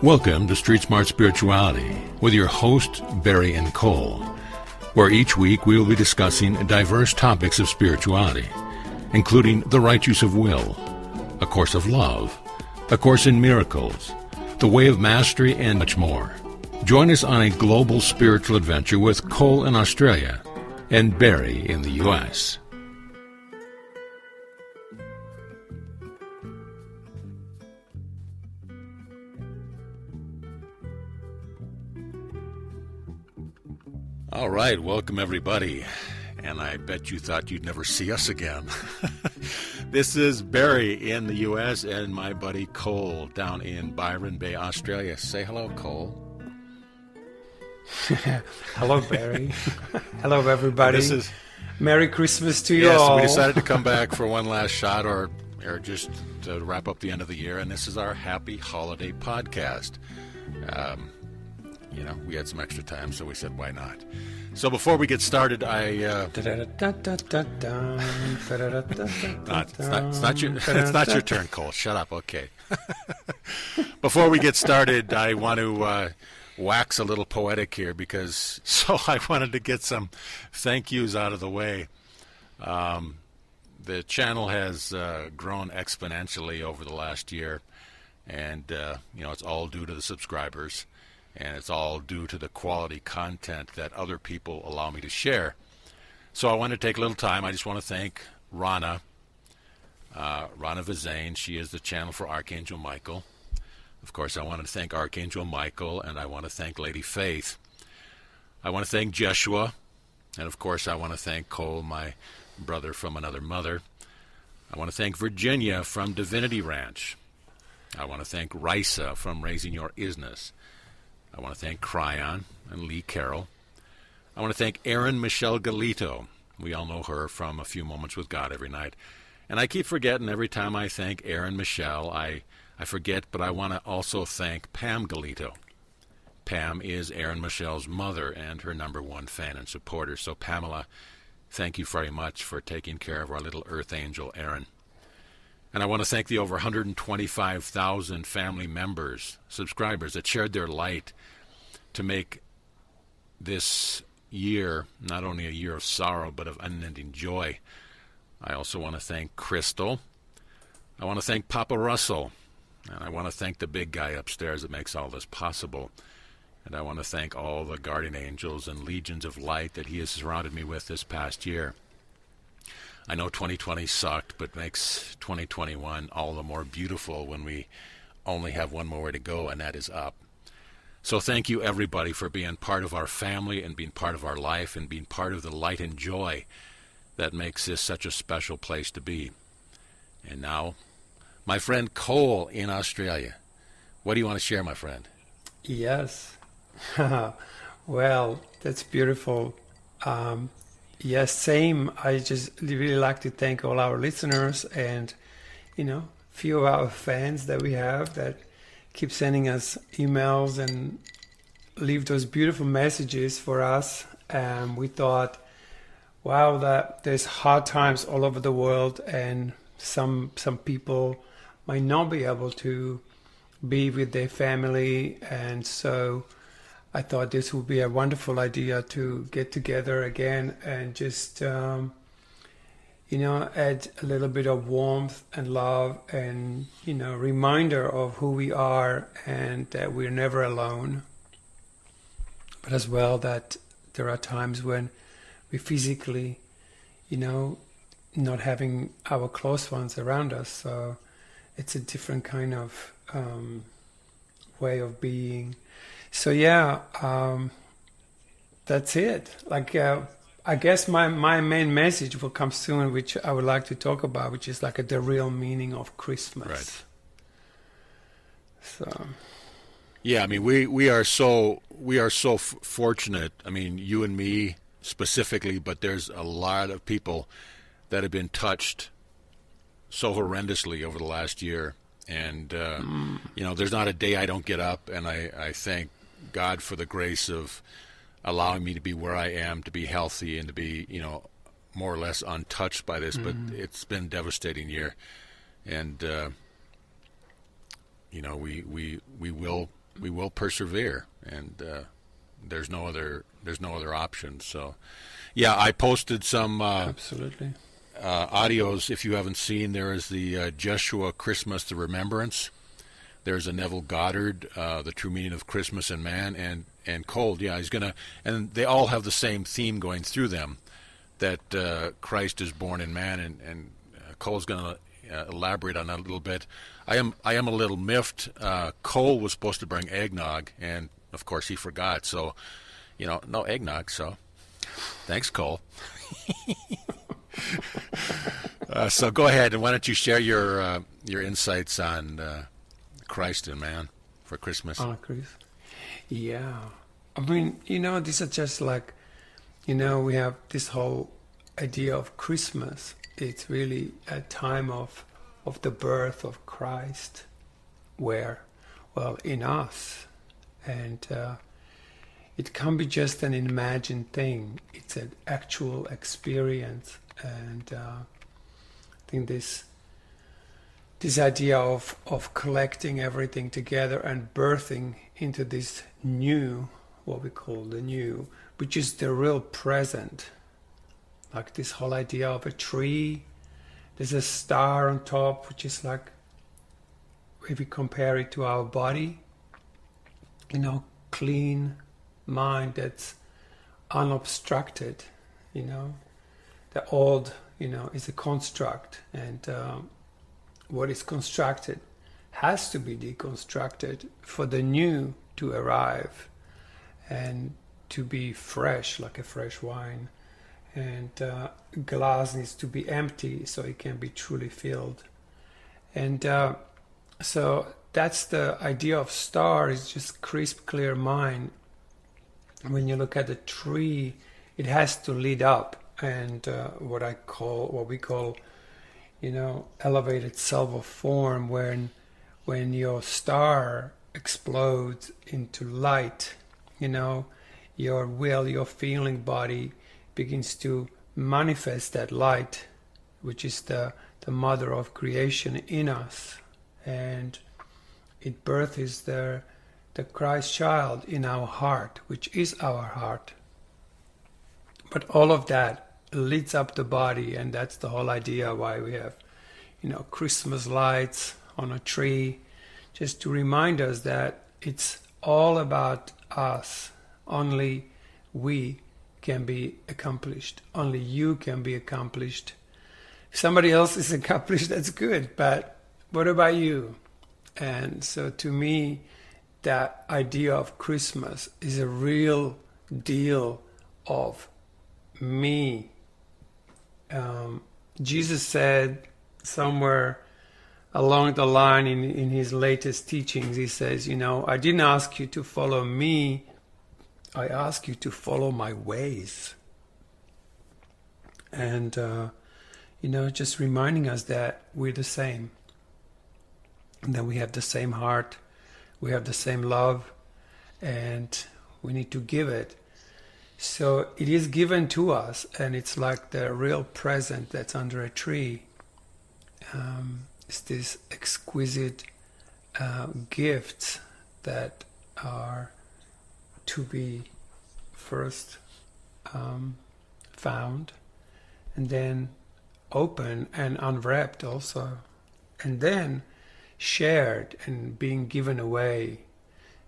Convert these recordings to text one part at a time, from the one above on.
Welcome to Street Smart Spirituality with your hosts, Barry and Cole, where each week we will be discussing diverse topics of spirituality, including the right use of will, A Course of Love, A Course in Miracles, The Way of Mastery, and much more. Join us on a global spiritual adventure with Cole in Australia and Barry in the U.S. All right, welcome everybody, and I bet you thought you'd never see us again. This is Barry in the U.S. and my buddy Cole down in Byron Bay, Australia. Say hello, Cole. Hello, Barry. Hello, everybody. Merry Christmas to you Yes, all. we decided to come back for one last shot or just to wrap up the end of the year, and this is our Happy Holiday podcast. We had some extra time, so we said, why not? So before we get started, it's not your turn, Cole. Shut up. Okay. Before we get started, I want to wax a little poetic here so I wanted to get some thank yous out of the way. The channel has grown exponentially over the last year, and it's all due to the subscribers. And it's all due to the quality content that other people allow me to share. So I want to take a little time. I just want to thank Rana Vizane. She is the channel for Archangel Michael. Of course, I want to thank Archangel Michael, and I want to thank Lady Faith. I want to thank Jeshua, and of course, I want to thank Cole, my brother from another mother. I want to thank Virginia from Divinity Ranch. I want to thank Risa from Raising Your Isness. I want to thank Cryon and Lee Carroll. I want to thank Erin Michelle Galito. We all know her from A Few Moments with God every night. And I keep forgetting every time I thank Erin Michelle, I forget, but I want to also thank Pam Galito. Pam is Erin Michelle's mother and her number one fan and supporter. So Pamela, thank you very much for taking care of our little earth angel, Erin. And I want to thank the over 125,000 family members, subscribers that shared their light to make this year not only a year of sorrow, but of unending joy. I also want to thank Crystal. I want to thank Papa Russell. And I want to thank the big guy upstairs that makes all this possible. And I want to thank all the guardian angels and legions of light that he has surrounded me with this past year. I know 2020 sucked, but makes 2021 all the more beautiful when we only have one more way to go, and that is up. So thank you, everybody, for being part of our family and being part of our life and being part of the light and joy that makes this such a special place to be. And now, my friend Cole in Australia. What do you want to share, my friend? Yes. Well, that's beautiful. Yes, same. I just really like to thank all our listeners and, few of our fans that we have that keep sending us emails and leave those beautiful messages for us. We thought, wow, that there's hard times all over the world, and some people might not be able to be with their family, and so I thought this would be a wonderful idea to get together again and just, add a little bit of warmth and love and, reminder of who we are and that we're never alone. But as well that there are times when we physically, not having our close ones around us. So it's a different kind of way of being. So yeah, that's it. I guess my main message will come soon, which I would like to talk about, which is the real meaning of Christmas. Right. So. Yeah, I mean, we are so fortunate. I mean, you and me specifically, but there's a lot of people that have been touched so horrendously over the last year. And, there's not a day I don't get up and I thank God for the grace of allowing me to be where I am, to be healthy and to be, more or less untouched by this. But it's been a devastating year. And, we will we will persevere, and there's no other option. So, yeah, I posted some Absolutely. audios. If you haven't seen, there is the Jeshua Christmas, the Remembrance. There's a Neville Goddard, The True Meaning of Christmas and Man, and Cold. Yeah, he's gonna, and they all have the same theme going through them, that Christ is born in man, and Cole's gonna elaborate on that a little bit. I am a little miffed. Cole was supposed to bring eggnog, and of course he forgot. So, no eggnog. So, thanks, Cole. So go ahead, and why don't you share your insights on Christ and man for Christmas? Chris. Yeah. I mean, these are just like, we have this whole idea of Christmas. It's really a time of the birth of Christ, where, well, in us. And it can't be just an imagined thing. It's an actual experience. And I think this idea of collecting everything together and birthing into this new, what we call the new, which is the real present. Like this whole idea of a tree, there's a star on top, which is like, if we compare it to our body, clean mind that's unobstructed, the old, is a construct, and what is constructed has to be deconstructed for the new to arrive and to be fresh, like a fresh wine. And glass needs to be empty so it can be truly filled. And so that's the idea of star, is just crisp, clear mind. When you look at a tree, it has to lead up, and what we call, elevated self of form, when your star explodes into light, your will, your feeling body begins to manifest that light, which is the mother of creation in us, and it births the Christ child in our heart, which is our heart. But all of that leads up the body, and that's the whole idea why we have, Christmas lights on a tree, just to remind us that it's all about us. Only we can be accomplished. Only you can be accomplished. If somebody else is accomplished, that's good, but what about you? And so to me, that idea of Christmas is a real deal of me. Jesus said somewhere along the line in his latest teachings, he says, I didn't ask you to follow me, I ask you to follow my ways. And, just reminding us that we're the same. And that we have the same heart, we have the same love, and we need to give it. So it is given to us, and it's like the real present that's under a tree. It's this exquisite gifts that are to be first found, and then open and unwrapped also, and then shared and being given away,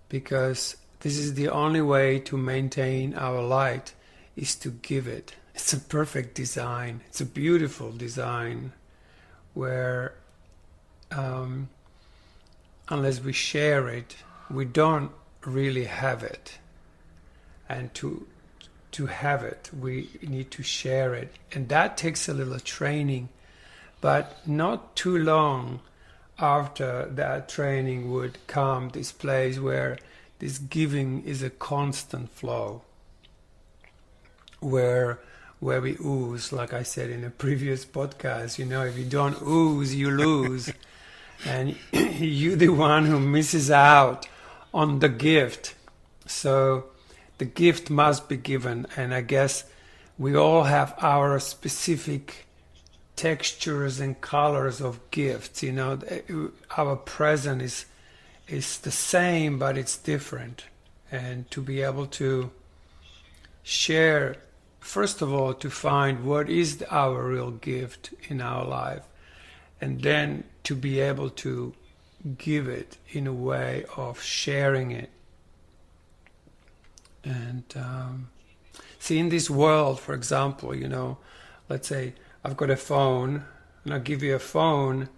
because this is the only way to maintain our light, is to give it. It's a perfect design. It's a beautiful design where unless we share it, we don't really have it. And to have it, we need to share it. And that takes a little training, but not too long after that training would come this place where this giving is a constant flow, where we ooze, like I said in a previous podcast, if you don't ooze, you lose. And you're the one who misses out on the gift. So the gift must be given. And I guess we all have our specific textures and colors of gifts. Our present is the same, but it's different. And to be able to share, first of all, to find what is our real gift in our life, and then to be able to give it in a way of sharing it. And see, in this world, for example, let's say I've got a phone, and I'll give you a phone,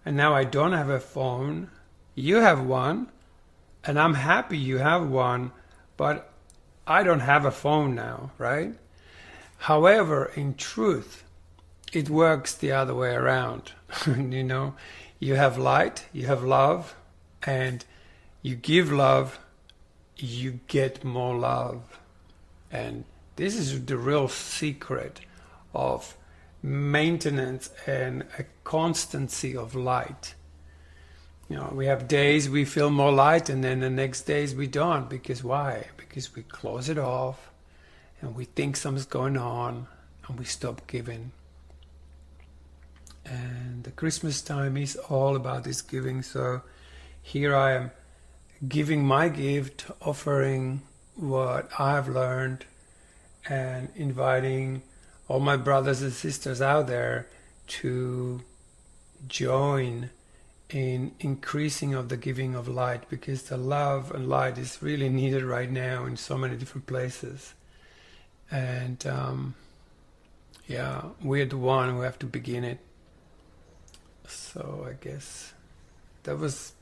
and now I don't have a phone. You have one, and I'm happy you have one, but I don't have a phone now, right? However, in truth, it works the other way around. You have light, you have love, and you give love, you get more love. And this is the real secret of maintenance and a constancy of light. We have days we feel more light, and then the next days we don't. Because why? Because we close it off, and we think something's going on, and we stop giving. And the Christmas time is all about this giving. So here I am giving my gift, offering what I've learned, and inviting all my brothers and sisters out there to join in increasing of the giving of light, because the love and light is really needed right now in so many different places. And we're the one who have to begin it. So I guess that was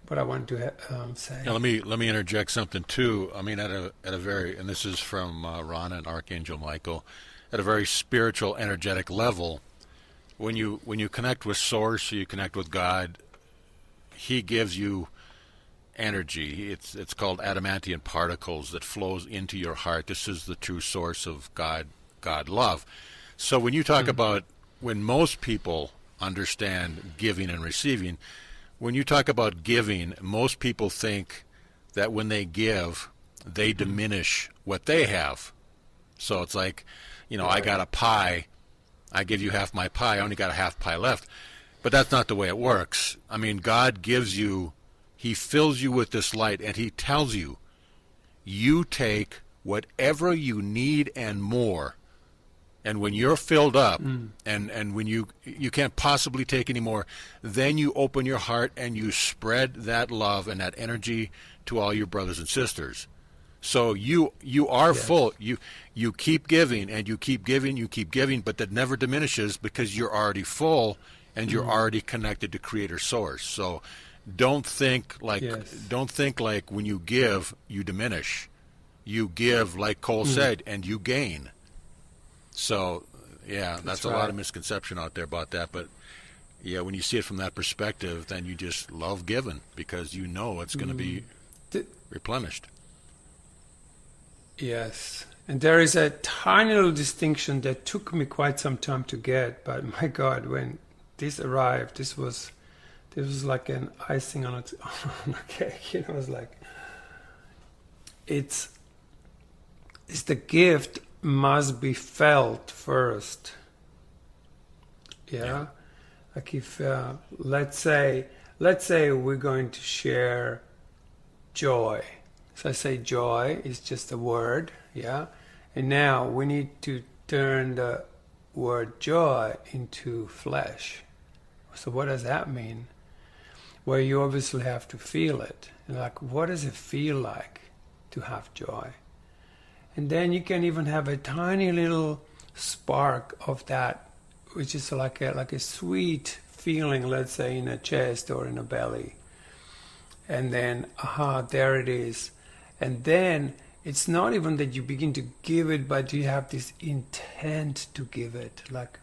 what I wanted to say. Now, let me interject something too. I mean, at a very, and this is from Ron and Archangel Michael, at a very spiritual, energetic level. When you connect with Source, you connect with God, He gives you energy. It's called adamantium particles that flows into your heart. This is the true source of God love. So when you talk about, when most people understand giving and receiving, when you talk about giving, most people think that when they give, they diminish what they have. So it's like, I got a pie, I give you half my pie, I only got a half pie left. But that's not the way it works. I mean, God gives you, He fills you with this light, and He tells you, you take whatever you need and more. And when you're filled up, and when you can't possibly take any more, then you open your heart and you spread that love and that energy to all your brothers and sisters. So you are full. You keep giving, and you keep giving, but that never diminishes, because you're already full and you're already connected to Creator Source. So don't think like when you give, you diminish. You give, like Cole said, and you gain. So, that's right. A lot of misconception out there about that. But, when you see it from that perspective, then you just love giving, because you know it's going to be replenished. Yes. And there is a tiny little distinction that took me quite some time to get. But, my God, when this arrived, this was like an icing on a cake. It was like, it's the gift must be felt first. Like if let's say we're going to share joy. So I say joy is just a word, and now we need to turn the word joy into flesh. So what does that mean? Well, you obviously have to feel it. And like, what does it feel like to have joy? And then you can even have a tiny little spark of that, which is like a sweet feeling, let's say, in a chest or in a belly. And then, there it is. And then it's not even that you begin to give it, but you have this intent to give it. Like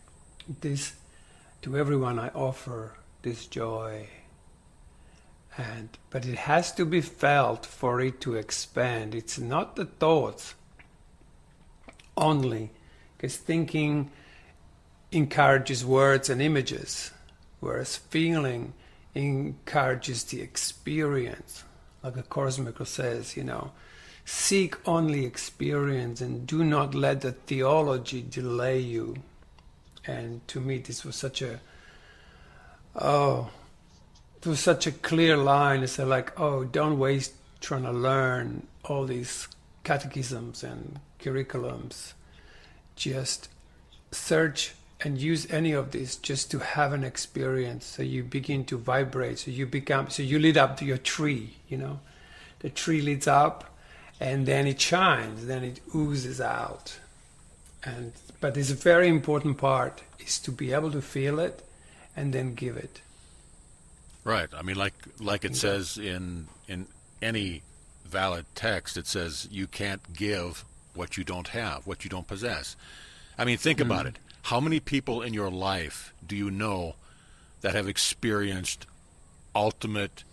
this, to everyone I offer this joy. But it has to be felt for it to expand. It's not the thoughts only, because thinking encourages words and images, whereas feeling encourages the experience. Like the Course in Miracles says, seek only experience and do not let the theology delay you. And to me, this was such a there was such a clear line. It's like, oh, don't waste trying to learn all these catechisms and curriculums. Just search and use any of this just to have an experience. So you begin to vibrate. So you lit up your tree, The tree lights up and then it shines, then it oozes out. But it's a very important part is to be able to feel it and then give it. Right. I mean, like it says in any valid text, it says you can't give what you don't have, what you don't possess. I mean, think about it. How many people in your life do you know that have experienced ultimate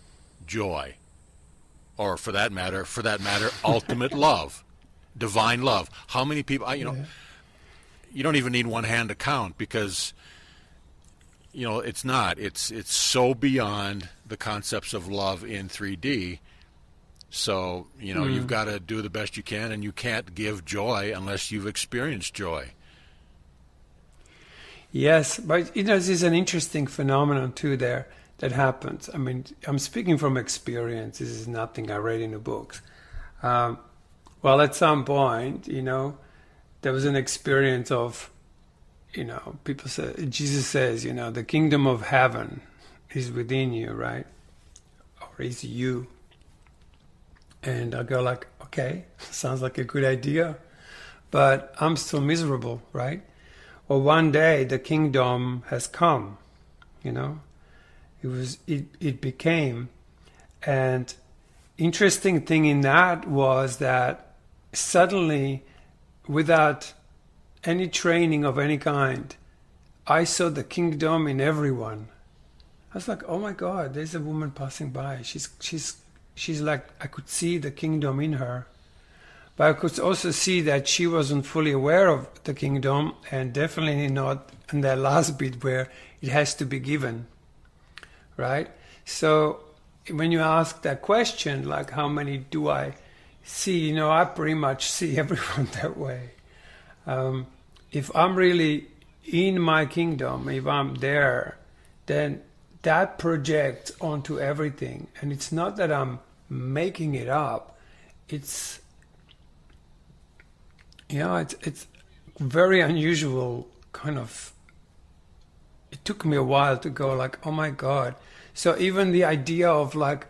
joy, or for that matter, ultimate love, divine love? How many people? You don't even need one hand to count, because it's not. It's so beyond the concepts of love in 3D. So you've got to do the best you can, and you can't give joy unless you've experienced joy. Yes, but this is an interesting phenomenon too there that happens. I mean, I'm speaking from experience. This is nothing I read in the books. Well, at some point, there was an experience of, people say, Jesus says, the kingdom of heaven is within you, right? Or is you. And I go like, okay, sounds like a good idea, but I'm still miserable, right? Well, one day the kingdom has come, it became. And interesting thing in that was that suddenly, without any training of any kind, I saw the kingdom in everyone. I was like, oh my God, there's a woman passing by. She's like, I could see the kingdom in her. But I could also see that she wasn't fully aware of the kingdom, and definitely not in that last bit where it has to be given, right? So when you ask that question, like how many do I see, I pretty much see everyone that way. If I'm really in my kingdom, if I'm there, then that projects onto everything. And it's not that I'm making it up. It's very unusual kind of. It took me a while to go like, oh my God. So even the idea of like,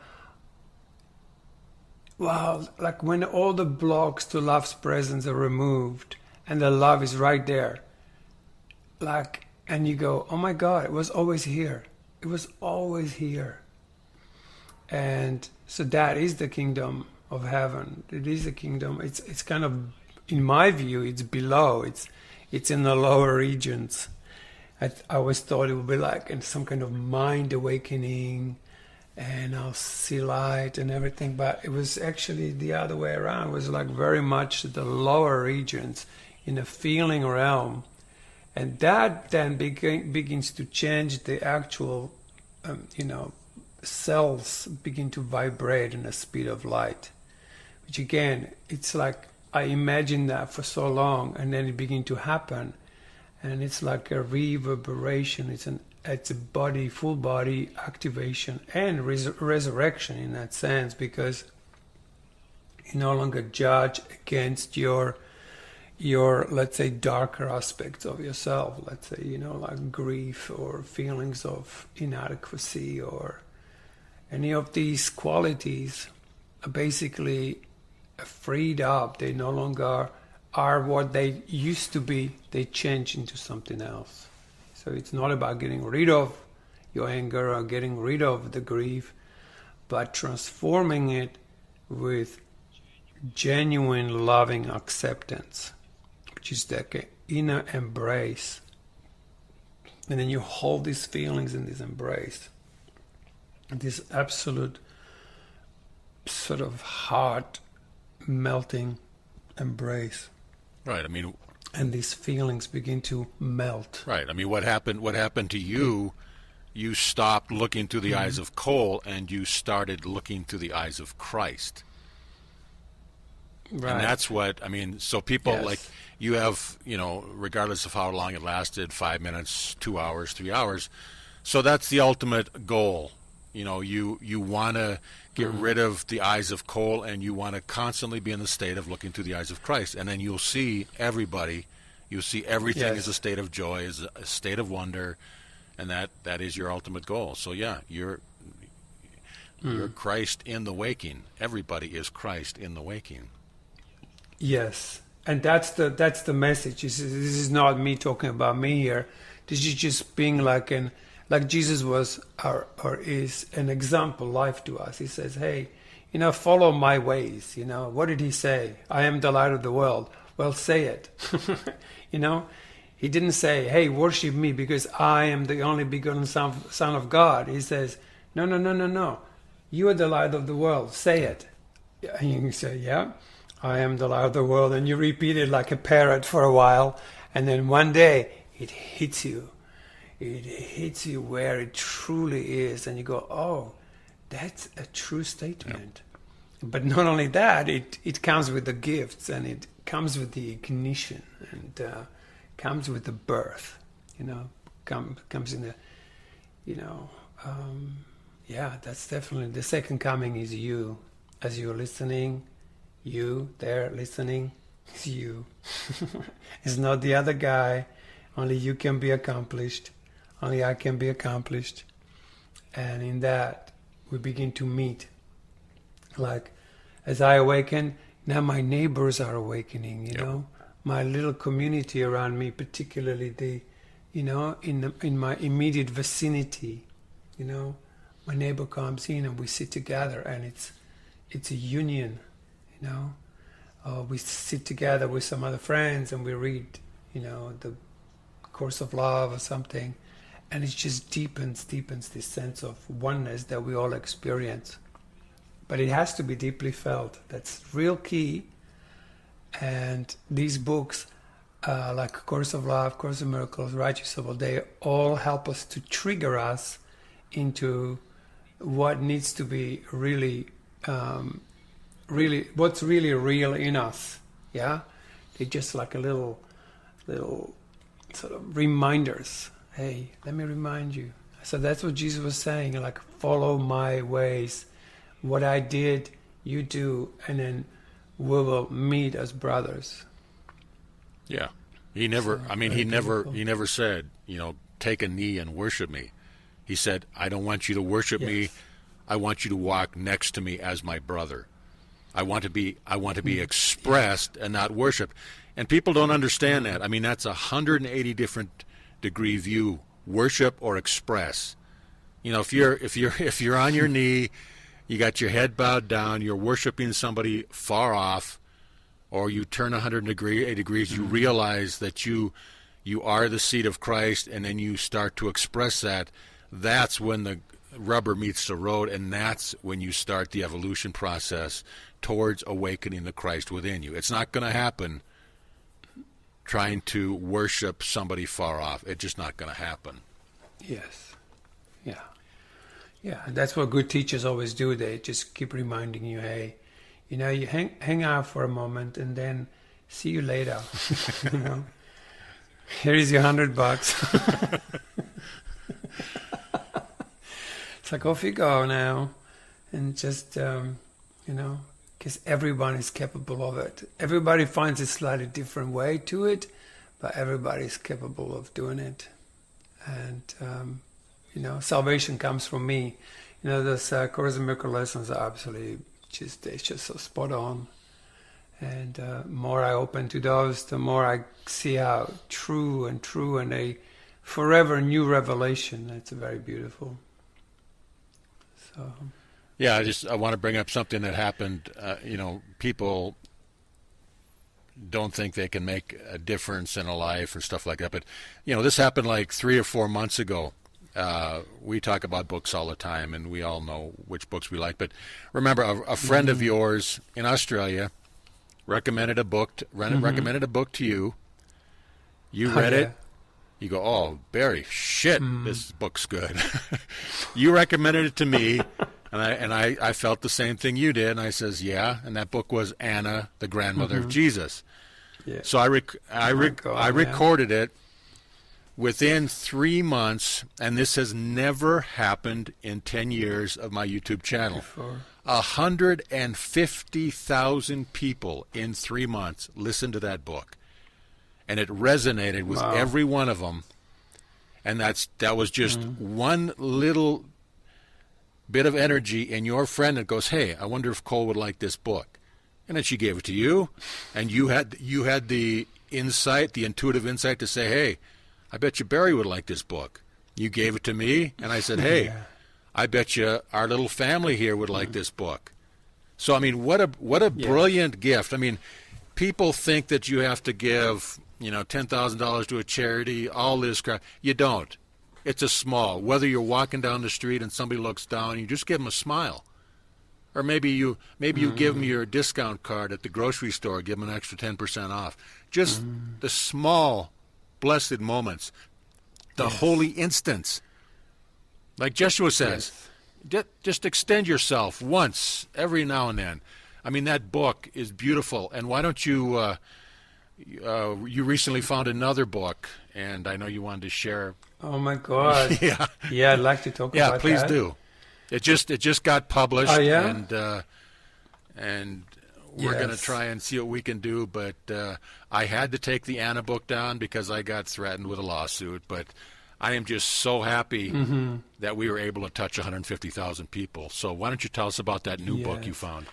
wow, like when all the blocks to love's presence are removed and the love is right there, like, and you go, oh my God, it was always here. It was always here. And so that is the kingdom of heaven. It is the kingdom. It's kind of, in my view, it's below. It's in the lower regions. I always thought it would be like in some kind of mind awakening, and I'll see light and everything. But it was actually the other way around. It was like very much the lower regions in a feeling realm. And that then begins to change the actual, cells begin to vibrate in the speed of light. Which again, it's like I imagined that for so long, and then it began to happen. And it's like a reverberation. It's a body, full body activation and resurrection in that sense, because you no longer judge against your let's say darker aspects of yourself. Let's say like grief or feelings of inadequacy or any of these qualities are basically freed up. They no longer are what they used to be. They change into something else. So it's not about getting rid of your anger or getting rid of the grief, but transforming it with genuine loving acceptance, which is like an inner embrace. And then you hold these feelings in this embrace, this absolute sort of heart melting embrace. Right. I mean, and these feelings begin to melt. Right. I mean, what happened to you? You stopped looking through the eyes of Cole, and you started looking through the eyes of Christ. Right. And that's what I mean. So people Yes. like you have, regardless of how long it lasted, 5 minutes, 2 hours, 3 hours. So that's the ultimate goal. You want to get rid of the eyes of coal, and you want to constantly be in the state of looking through the eyes of Christ. And then you'll see everybody. You'll see everything as a state of joy, as a state of wonder, and that is your ultimate goal. So yeah, you're Christ in the waking. Everybody is Christ in the waking. Yes, and that's the message. This is not me talking about me here. This is just being like Jesus was or is an example life to us. He says, hey, follow my ways. What did he say? I am the light of the world. Well, say it. He didn't say, hey, worship me because I am the only begotten son of God. He says, no. You are the light of the world. Say it. And you say, yeah, I am the light of the world. And you repeat it like a parrot for a while. And then one day it hits you. It hits you where it truly is. And you go, oh, that's a true statement. Yep. But not only that, it comes with the gifts, and it comes with the ignition, and comes with the birth. Comes in the, that's definitely the second coming. Is you, as you're listening, you there listening, it's you. It's not the other guy. Only you can be accomplished. Only I can be accomplished. And in that, we begin to meet. Like, as I awaken, now my neighbors are awakening, My little community around me, particularly in my immediate vicinity, my neighbor comes in and we sit together, and it's a union, we sit together with some other friends and we read, the Course of Love or something, and it just deepens this sense of oneness that we all experience. But it has to be deeply felt. That's real key. And these books, like Course of Love, Course of Miracles, Righteous of All, they all help us to trigger us into what needs to be really, what's really real in us. Yeah, they're just like a little sort of reminders. Hey, let me remind you. So that's what Jesus was saying. Like, follow my ways. What I did, you do, and then we will meet as brothers. Yeah, he never said, take a knee and worship me. He said, I don't want you to worship me. I want you to walk next to me as my brother. I want to be expressed and not worshipped. And people don't understand that. I mean, that's 180 different degree view, worship or express. If you're on your knee, you got your head bowed down, you're worshiping somebody far off, or you turn 180 degrees, you realize that you are the seed of Christ, and then you start to express that. That's when the rubber meets the road, and that's when you start the evolution process towards awakening the Christ within you. It's not going to happen trying to worship somebody far off. It's just not going to happen. Yes. Yeah. Yeah, and that's what good teachers always do. They just keep reminding you, hey, you hang out for a moment and then see you later. Here is your $100. It's like, off you go now. And just, because everyone is capable of it. Everybody finds a slightly different way to it, but everybody is capable of doing it. And, salvation comes from me. Those Course in Miracles lessons are absolutely it's just so spot on. And more I open to those, the more I see how true and a forever new revelation. It's very beautiful. So. Yeah, I want to bring up something that happened. People don't think they can make a difference in a life or stuff like that. But, this happened like 3 or 4 months ago. We talk about books all the time, and we all know which books we like. But remember, a friend of yours in Australia recommended a book to you. You read it. You go, oh, Barry, shit, this book's good. You recommended it to me, and I felt the same thing you did. And I says, yeah, and that book was Anna, the grandmother of Jesus. Yeah. So I recorded it Within 3 months, and this has never happened in 10 years of my YouTube channel, Before. 150,000 people in 3 months listened to that book. And it resonated with Wow. every one of them. And that was just one little bit of energy in your friend that goes, hey, I wonder if Cole would like this book. And then she gave it to you, and you had the insight, the intuitive insight to say, hey, I bet you Barry would like this book. You gave it to me, and I said, hey, Yeah. I bet you our little family here would like this book. So, I mean, what a brilliant gift. I mean, people think that you have to give, $10,000 to a charity, all this crap. You don't. It's a small. Whether you're walking down the street and somebody looks down, you just give them a smile. Or maybe you give them your discount card at the grocery store, give them an extra 10% off. Just the small, blessed moments, the holy instants. Like Joshua says, just extend yourself once every now and then. I mean, that book is beautiful. And why don't you, you recently found another book, and I know you wanted to share. Oh my God. Yeah. Yeah, I'd like to talk about that. Yeah, please do. It just got published. Oh, yeah? And we're going to Yes. try and see what we can do. But I had to take the Anna book down because I got threatened with a lawsuit. But I am just so happy that we were able to touch 150,000 people. So why don't you tell us about that new book you Yes. found?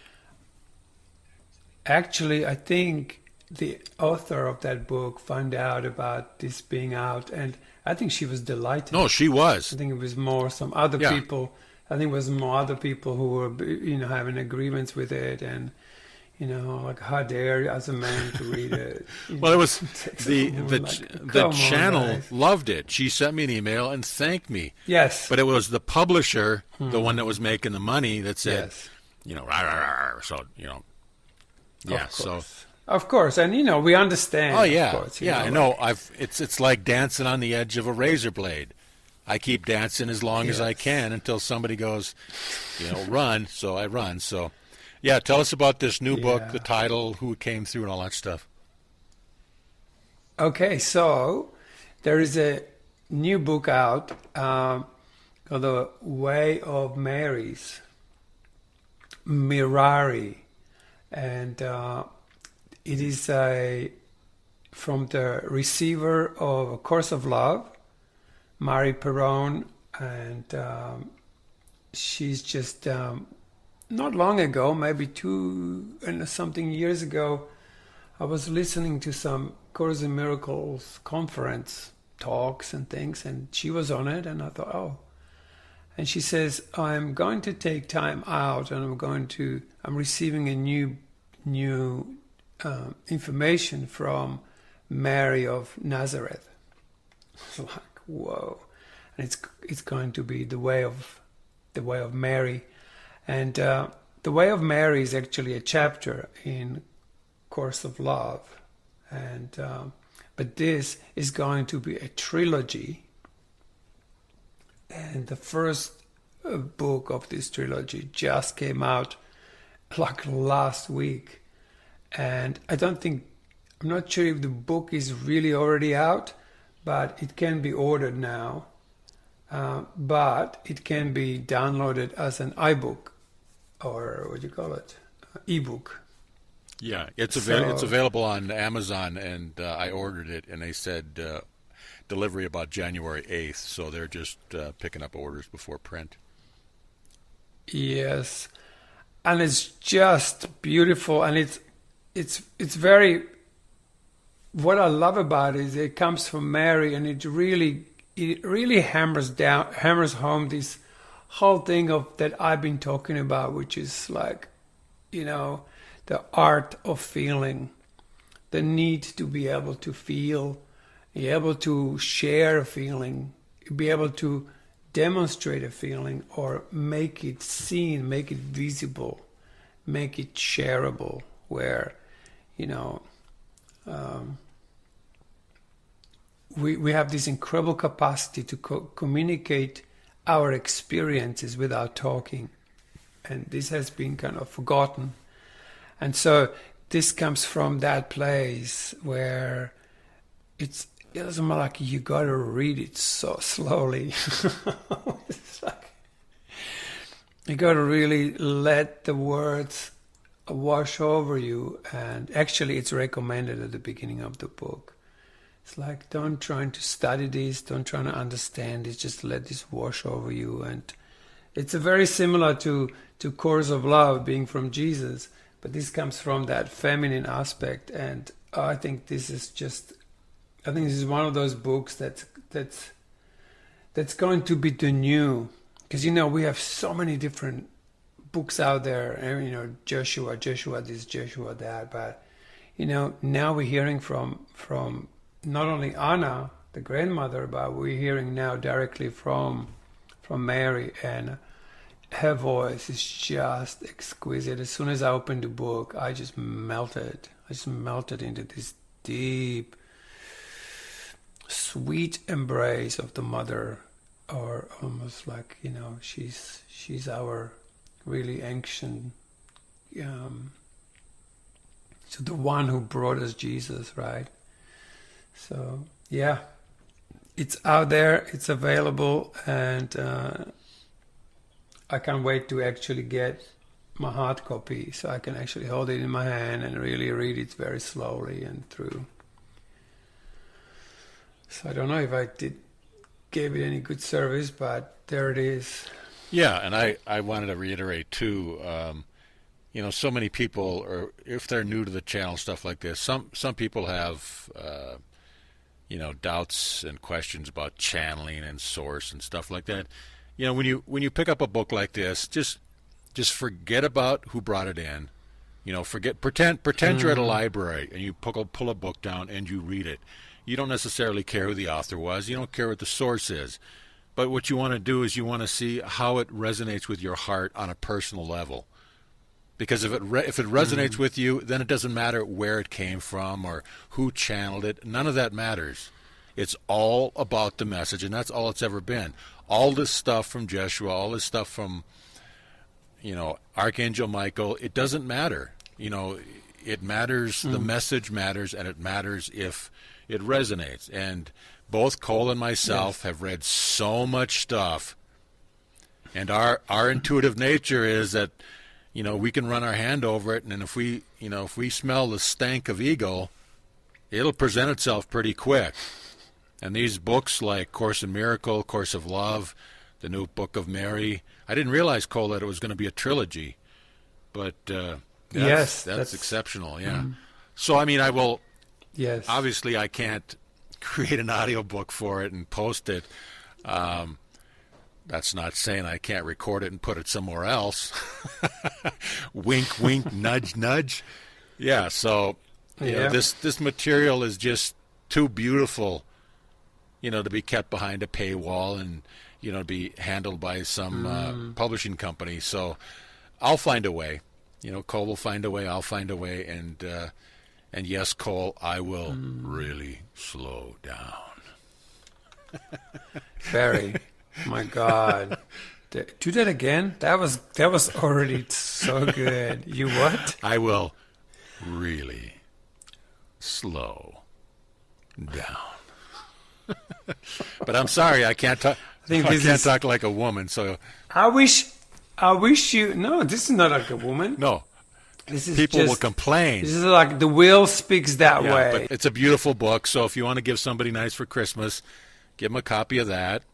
Actually, I think the author of that book found out about this being out, and I think she was delighted. No, she was. I think it was more some other Yeah. people. I think it was more other people who were, having agreements with it, and like how dare as a man to read it. Well, it was the Come on, channel guys. loved it. She sent me an email and thanked me. Yes. But it was the publisher, the one that was making the money, that said, Yes. rah, rah, rah. So, yeah. Of So, course. Of course, and we understand. oh yeah, of course, yeah. I know. It's like dancing on the edge of a razor blade. I keep dancing as long as I Yes. can until somebody goes, run. So I run. So, yeah. Tell us about this new book, Yeah. the title, who it came through, and all that stuff. Okay, so there is a new book out called The Way of Mary's, Mirari, and it is from the receiver of A Course of Love, Mary Perron, and she's just not long ago, maybe 2 and something years ago, I was listening to some Course in Miracles conference talks and things, and she was on it, and I thought, oh. And she says, I'm going to take time out, and I'm receiving a new information from Mary of Nazareth. It's like, whoa. And it's going to be the way of Mary. And the Way of Mary is actually a chapter in Course of Love, and but this is going to be a trilogy, and the first book of this trilogy just came out like last week, and I'm not sure if the book is really already out, but it can be ordered now, but it can be downloaded as an iBook, or what do you call it, ebook. Yeah, it's So- available on Amazon, and I ordered it, and they said delivery about January 8th, so they're just picking up orders before print. Yes, and it's just beautiful, and it's very. What I love about it is it comes from Mary, and it really hammers home this whole thing of that I've been talking about, which is like, the art of feeling, the need to be able to feel, be able to share a feeling, be able to demonstrate a feeling, or make it seen, make it visible, make it shareable, where, we have this incredible capacity to communicate our experiences without talking. And this has been kind of forgotten. And so this comes from that place where it's it doesn't matter, like you gotta read it so slowly. It's like you gotta really let the words wash over you. And actually, it's recommended at the beginning of the book. It's like, don't try to study this, don't try to understand it, just let this wash over you. And it's a very similar to Course of Love being from Jesus, but this comes from that feminine aspect. And I think this is one of those books that's going to be the new, because we have so many different books out there, and Joshua this, Joshua that, but now we're hearing from not only Anna, the grandmother, but we're hearing now directly from Mary, and her voice is just exquisite. As soon as I opened the book, I just melted into this deep, sweet embrace of the mother, or almost like she's our really ancient, so the one who brought us Jesus, right? So yeah, it's out there, it's available, and I can't wait to actually get my hard copy so I can actually hold it in my hand and really read it very slowly and through. So I don't know if I gave it any good service, but there it is. Yeah, and I wanted to reiterate too, so many people, or if they're new to the channel, stuff like this, some people have doubts and questions about channeling and source and stuff like that. When you pick up a book like this, just forget about who brought it in. Pretend you're at a library and you pull a book down and you read it. You don't necessarily care who the author was. You don't care what the source is. But what you want to do is you want to see how it resonates with your heart on a personal level. Because if it resonates with you, then it doesn't matter where it came from or who channeled it. None of that matters. It's all about the message, and that's all it's ever been. All this stuff from Jeshua, all this stuff from, Archangel Michael, it doesn't matter. It matters, the message matters, and it matters if it resonates. And both Cole and myself have read so much stuff, and our intuitive nature is that, we can run our hand over it, and if we smell the stank of ego, it'll present itself pretty quick. And these books like Course in Miracle, Course of Love, the new Book of Mary, I didn't realize, Cole, that it was going to be a trilogy, but that's exceptional. Yeah. So I will. Yes. Obviously, I can't create an audiobook for it and post it. That's not saying I can't record it and put it somewhere else. Wink, wink, nudge, nudge. Yeah, so this material is just too beautiful, to be kept behind a paywall and, to be handled by some publishing company. So I'll find a way. Cole will find a way, I'll find a way, and yes, Cole, I will really slow down. Very. My God. Do that again? That was already so good. You what? I will really slow down. But I'm sorry, I can't talk. I can't talk like a woman. So I wish you. No, this is not like a woman. No. This is People will complain. This is like the will speaks that way. But it's a beautiful book. So if you want to give somebody nice for Christmas, give them a copy of that.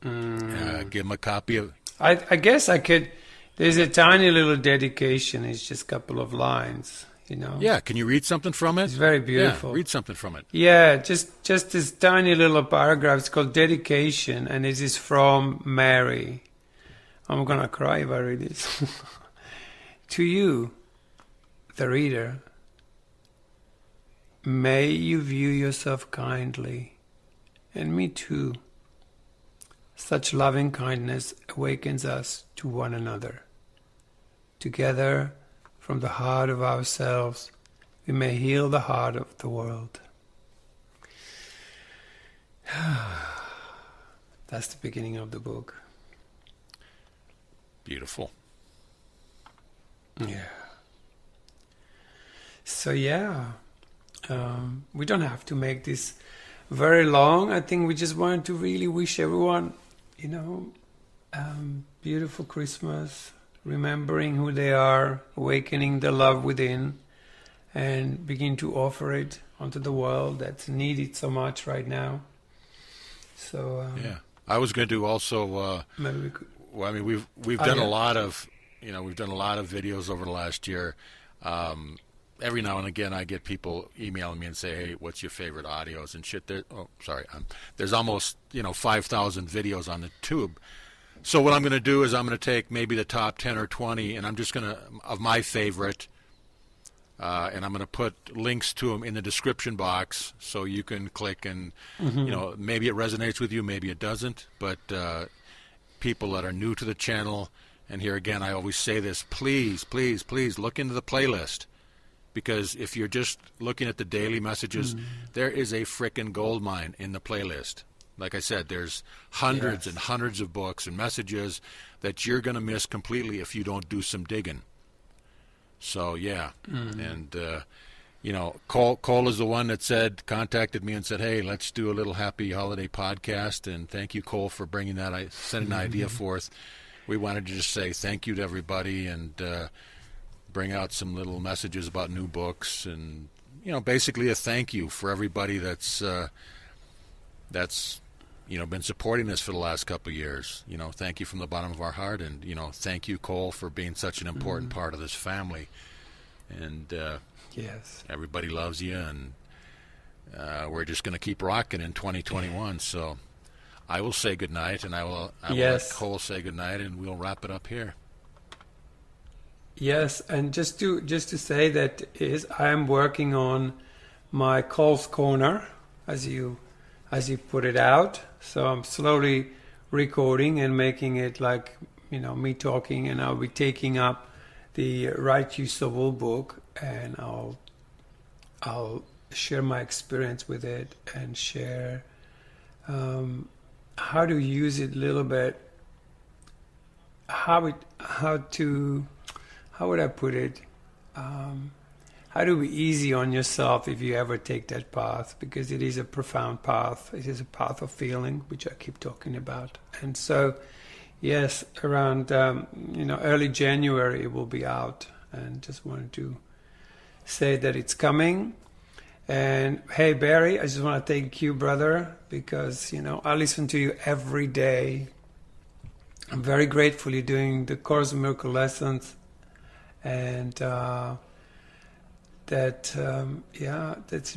Give them a copy of. I guess I could. There's a tiny little dedication. It's just a couple of lines. Yeah, can you read something from it? It's very beautiful. Yeah, read something from it. Yeah, just this tiny little paragraph. It's called Dedication, and it is from Mary. I'm gonna cry if I read this. To you, the reader, may you view yourself kindly, and me too. Such loving kindness awakens us to one another. Together, from the heart of ourselves, we may heal the heart of the world. That's the beginning of the book. Beautiful. Yeah. So we don't have to make this very long. I think we just wanted to really wish everyone, beautiful Christmas, remembering who they are, awakening the love within, and begin to offer it onto the world that's needed so much right now. So yeah, I was going to do also. maybe we could. Well, I mean, we've done a lot of we've done a lot of videos over the last year. Every now and again, I get people emailing me and say, "Hey, what's your favorite audios and shit?" There's almost 5,000 videos on the tube. So what I'm going to do is I'm going to take maybe the top 10 or 20, and I'm just going to of my favorite. And I'm going to put links to them in the description box so you can click and, maybe it resonates with you, maybe it doesn't. But people that are new to the channel, and here again, I always say this, please, please, please look into the playlist. Because if you're just looking at the daily messages, there is a frickin' gold mine in the playlist. Like I said, there's hundreds and hundreds of books and messages that you're going to miss completely if you don't do some digging. So yeah, and Cole is the one that contacted me and said, "Hey, let's do a little happy holiday podcast." And thank you, Cole, for bringing that. Sent an idea forth. We wanted to just say thank you to everybody and bring out some little messages about new books and basically a thank you for everybody that's been supporting us for the last couple of years. Thank you from the bottom of our heart, and thank you, Cole, for being such an important part of this family. And Yes, everybody loves you, and we're just going to keep rocking in 2021. So I will say goodnight, and I will let Cole say goodnight, and we'll wrap it up here. Yes, and just to say that I am working on my Cole's Corner, as you put it out. So I'm slowly recording and making it like, me talking, and I'll be taking up the Right Use of All book, and I'll share my experience with it and share how to use it a little bit, how would I put it? How to be easy on yourself if you ever take that path, because it is a profound path. It is a path of feeling, which I keep talking about. And so, yes, around early January it will be out, and just wanted to say that it's coming. And hey, Barry, I just want to thank you, brother, because I listen to you every day. I'm very grateful you're doing the Course in Miracle lessons, and that's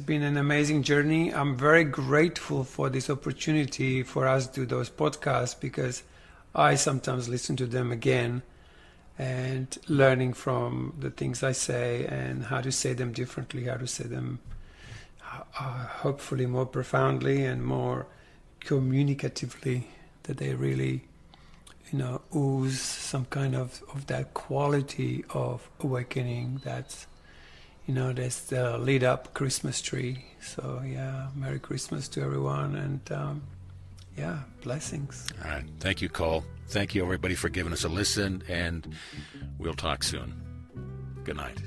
been an amazing journey. I'm very grateful for this opportunity for us to do those podcasts, because I sometimes listen to them again and learning from the things I say and how to say them differently, how to say them hopefully more profoundly and more communicatively, that they really ooze some kind of that quality of awakening that's there's the lit up Christmas tree. So yeah, Merry Christmas to everyone, and blessings. All right, thank you, Cole. Thank you, everybody, for giving us a listen, and we'll talk soon. Good night.